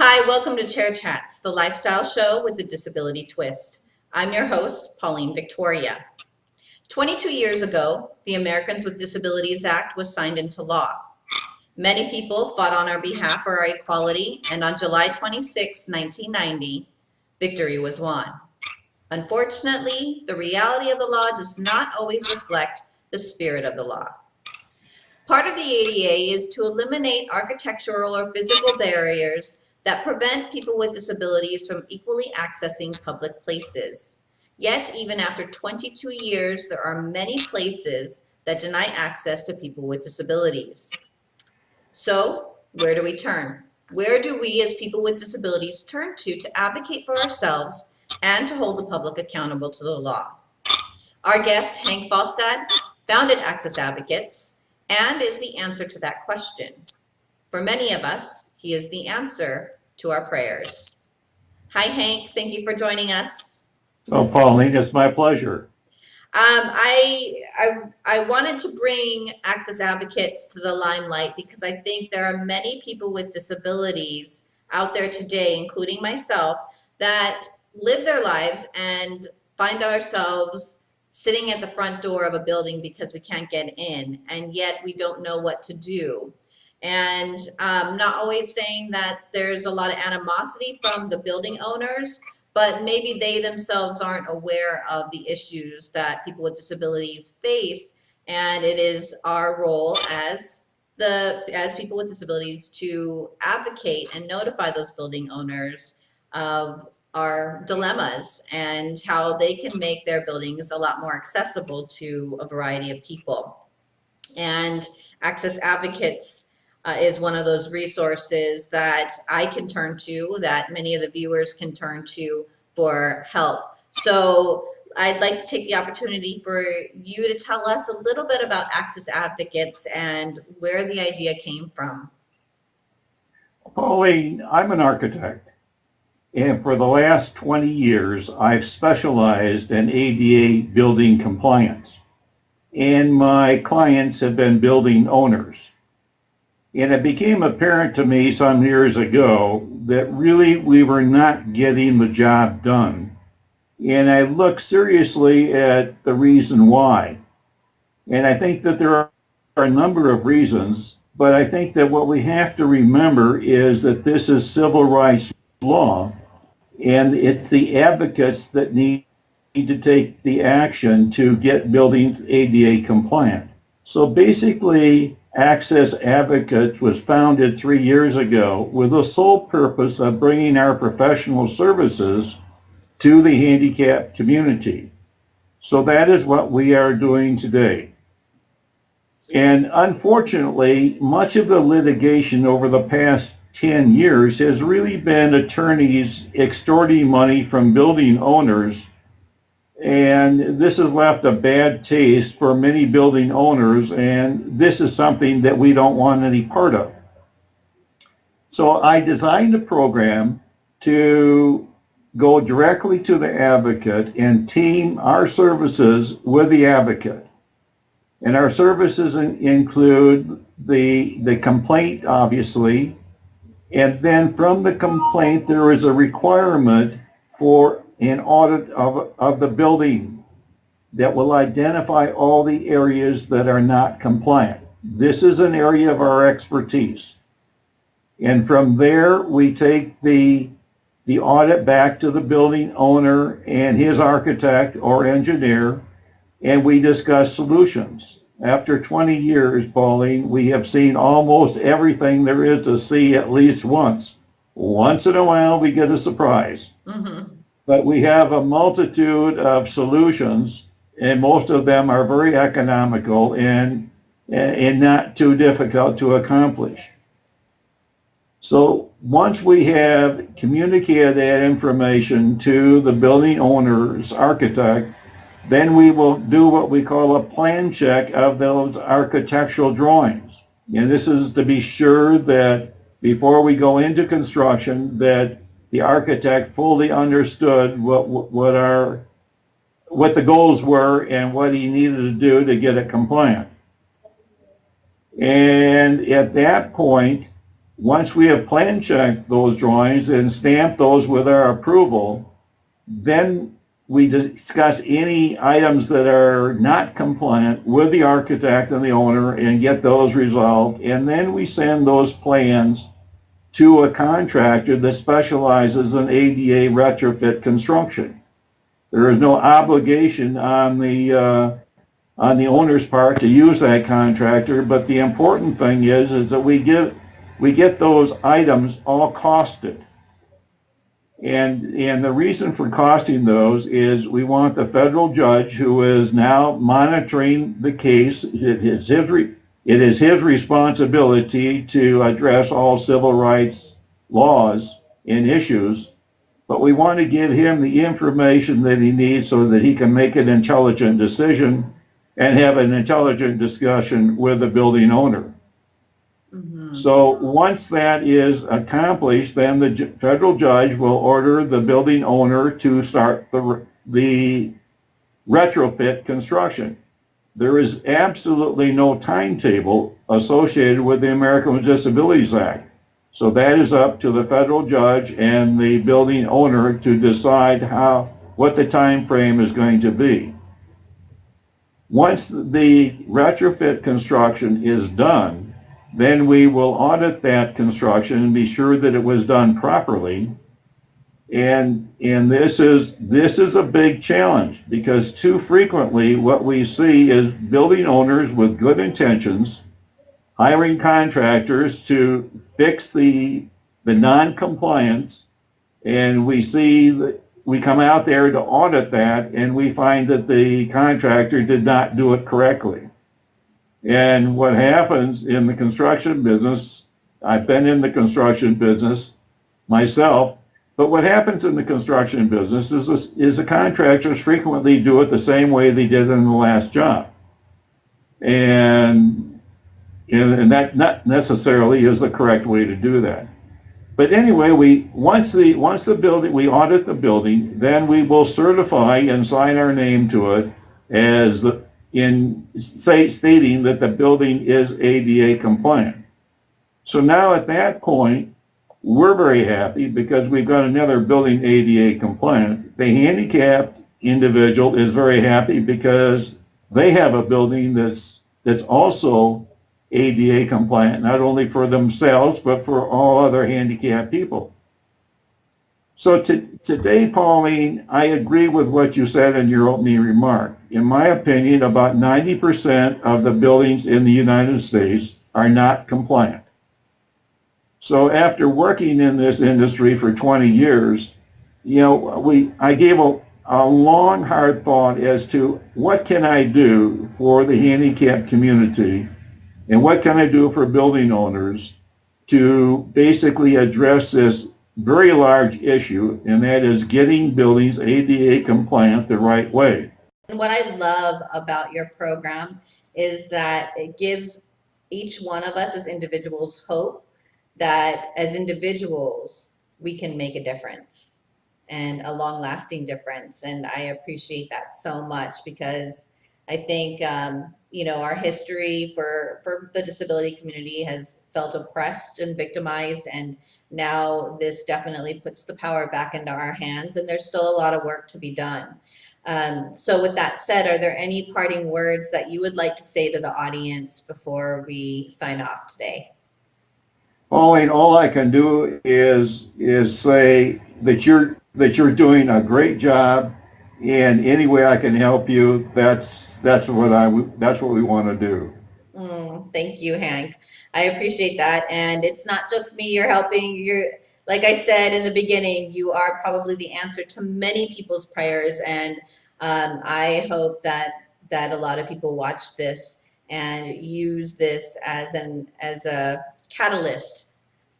Hi, welcome to Chair Chats, the lifestyle show with a disability twist. I'm your host, Pauline Victoria. 22 years ago, the Americans with Disabilities Act was signed into law. Many people fought on our behalf for our equality, and on July 26, 1990, victory was won. Unfortunately, the reality of the law does not always reflect the spirit of the law. Part of the ADA is to eliminate architectural or physical barriers that prevent people with disabilities from equally accessing public places. Yet, even after 22 years, there are many places that deny access to people with disabilities. So, where do we turn? Where do we as people with disabilities turn to advocate for ourselves and to hold the public accountable to the law? Our guest, Hank Falstad, founded Access Advocates and is the answer to that question. For many of us, he is the answer to our prayers. Hi, Hank. Thank you for joining us. Oh, Pauline, it's my pleasure. I wanted to bring Access Advocates to the limelight because I think there are many people with disabilities out there today, including myself, that live their lives and find ourselves sitting at the front door of a building because we can't get in, and yet we don't know what to do. And not always saying that there's a lot of animosity from the building owners, but maybe they themselves aren't aware of the issues that people with disabilities face. And it is our role as people with disabilities to advocate and notify those building owners of our dilemmas and how they can make their buildings a lot more accessible to a variety of people. And Access Advocates is one of those resources that I can turn to, that many of the viewers can turn to for help. So I'd like to take the opportunity for you to tell us a little bit about Access Advocates and where the idea came from. Pauline, I'm an architect, and for the last 20 years, I've specialized in ADA building compliance, and my clients have been building owners. And it became apparent to me some years ago that really we were not getting the job done. And I looked seriously at the reason why. And I think that there are a number of reasons, but I think that what we have to remember is that this is civil rights law, and it's the advocates that need to take the action to get buildings ADA compliant. So basically, Access Advocates was founded 3 years ago with the sole purpose of bringing our professional services to the handicapped community. So that is what we are doing today. And unfortunately, much of the litigation over the past 10 years has really been attorneys extorting money from building owners. And this has left a bad taste for many building owners, and this is something that we don't want any part of. So I designed a program to go directly to the advocate and team our services with the advocate. And our services include the complaint, obviously, and then from the complaint there is a requirement for an audit of the building that will identify all the areas that are not compliant. This is an area of our expertise. And from there, we take the audit back to the building owner and his architect or engineer, and we discuss solutions. After 20 years, Pauline, we have seen almost everything there is to see at least once. Once in a while, we get a surprise. Mm-hmm. But we have a multitude of solutions, and most of them are very economical and not too difficult to accomplish. So once we have communicated that information to the building owner's architect, then we will do what we call a plan check of those architectural drawings. And this is to be sure that before we go into construction, that the architect fully understood what the goals were and what he needed to do to get it compliant. And at that point, Once we have plan checked those drawings and stamped those with our approval, then we discuss any items that are not compliant with the architect and the owner and get those resolved. And then we send those plans to a contractor that specializes in ADA retrofit construction. There is no obligation on the owner's part to use that contractor, but the important thing is that we get those items all costed. And the reason for costing those is we want the federal judge who is now monitoring the case. It is his responsibility to address all civil rights laws and issues, but we want to give him the information that he needs so that he can make an intelligent decision and have an intelligent discussion with the building owner. Mm-hmm. So once that is accomplished, then the federal judge will order the building owner to start the retrofit construction. There is absolutely no timetable associated with the Americans with Disabilities Act. So that is up to the federal judge and the building owner to decide what the time frame is going to be. Once the retrofit construction is done, then we will audit that construction and be sure that it was done properly. And this is a big challenge because too frequently what we see is building owners with good intentions hiring contractors to fix the non-compliance, and we come out there to audit that, and we find that the contractor did not do it correctly. And what happens in the construction business, I've been in the construction business myself, but what happens in the construction business is the contractors frequently do it the same way they did in the last job. And that not necessarily is the correct way to do that. But anyway, once the building, we audit the building, then we will certify and sign our name to it as stating that the building is ADA compliant. So now at that point, we're very happy because we've got another building ADA compliant. The handicapped individual is very happy because they have a building that's also ADA compliant, not only for themselves, but for all other handicapped people. So today, Pauline, I agree with what you said in your opening remark. In my opinion, about 90% of the buildings in the United States are not compliant. So after working in this industry for 20 years, I gave a long, hard thought as to what can I do for the handicapped community and what can I do for building owners to basically address this very large issue, and that is getting buildings ADA compliant the right way. And what I love about your program is that it gives each one of us as individuals hope that as individuals, we can make a difference and a long-lasting difference. And I appreciate that so much because I think, our history for the disability community has felt oppressed and victimized, and now this definitely puts the power back into our hands, and there's still a lot of work to be done. So with that said, are there any parting words that you would like to say to the audience before we sign off today? Pauline, all I can do is say that you're doing a great job, and any way I can help you, that's what we want to do. Thank you, Hank. I appreciate that. And it's not just me you're helping. Like I said in the beginning, you are probably the answer to many people's prayers. And I hope that a lot of people watch this and use this as a catalyst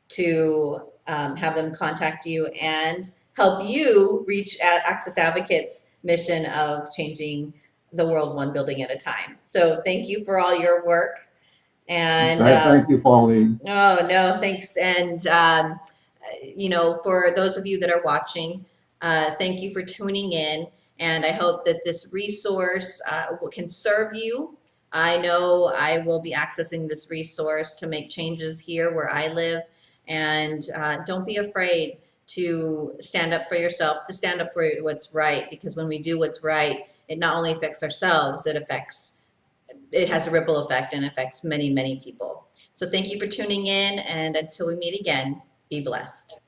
to have them contact you and help you reach Access Advocates' mission of changing the world one building at a time. So thank you for all your work. And thank you, Pauline. Oh, no, thanks. And, for those of you that are watching, thank you for tuning in. And I hope that this resource can serve you. I know I will be accessing this resource to make changes here where I live. And don't be afraid to stand up for yourself, to stand up for what's right, because when we do what's right, it not only affects ourselves, it has a ripple effect and affects many, many people. So thank you for tuning in, and until we meet again, be blessed.